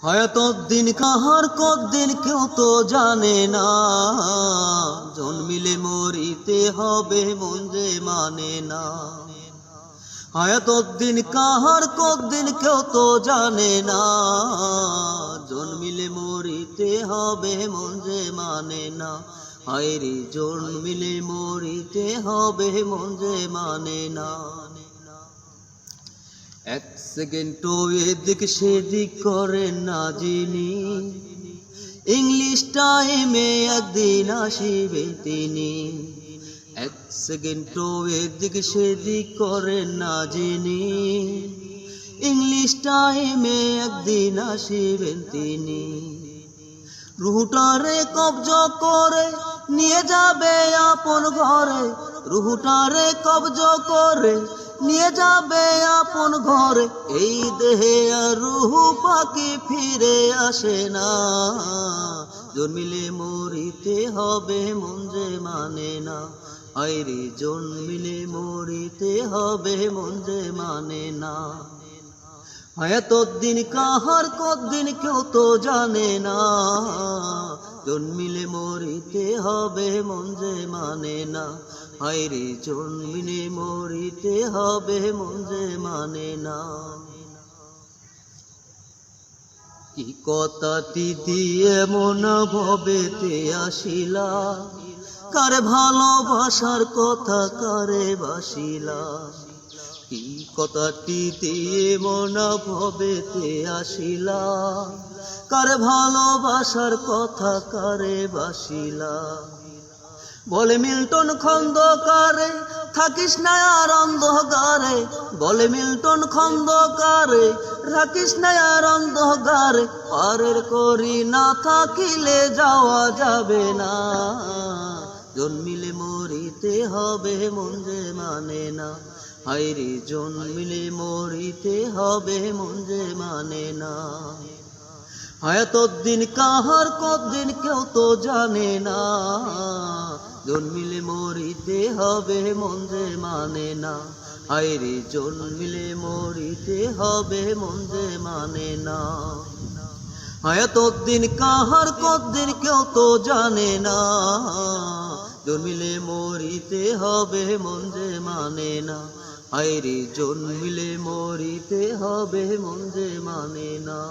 হায়াতত দিন কাহার কতদিন কেউ তো জানে না, জন্মিলে মরিতে হবে মন যে মানে না। হায়াতত দিন কাহার কতদিন কেউ তো জানে না, জন্মিলে মরিতে হবে মন যে মানে না। হায়রে জন্মিলে মরিতে হবে মন যে মানে না। এক সেকেন্ডও এদিক সেদিক করে না যিনি, ইংলিশ টাইমে একদিন আসিবে তিনি। এক সেকেন্ডও এদিক সেদিক করে না যিনি, ইংলিশ টাইমে একদিন আসিবেন তিনি। রুহটারে কবজা করে নিয়ে যাবে আপন ঘরে, রুহটারে কবজা করে নিয়ে যাবে আপন ঘরে। এই দেহে আর রুহ পাখি ফিরে আসে না, জন্মিলে মরিতে হবে মন যে মানে না। হায়রে জন্মিলে মরিতে হবে মন যে মানে না। হায়াতত দিন কাহার কতদিন কেউ তো জানে না, জন্মিলে মরিতে হবে মন যে মানে না। হায়রে জন্মিলে মরিতে হবে মন যে মানে না। কি কথাটি দিয়ে মন ভবেতে আসিলা, কারে ভালোবাসার কথা কারে বাসিলা। কি কথাটি দিয়ে মন ভবেতে আসিলা, কারে ভালোবাসার কথা কারে বাসিলা। বলে মিল্টন খন্দকারে থাকিস না আর অন্ধকারে, বলে মিল্টন খন্দকারে থাকিস না আর অন্ধকারে। পারের করি না থাকিলে যাওয়া যাবে না, জন্মিলে মরিতে হবে মন যে মানে না। হায়রে জন্মিলে মরিতে হবে মন যে মানে না। হায়াতত দিন কাহার কতদিন কেউ তো জানে না, জন্মিলে মরিতে হবে মন যে মানে না। হায়রে জন্মিলে মরিতে হবে মন যে মানে না। হায়াতত দিন কাহার কতদিন কেউ তো জানে না, জন্মিলে মরিতে হবে মন যে মানে না। হায়রে জন্মিলে মরিতে হবে মন যে মানে না।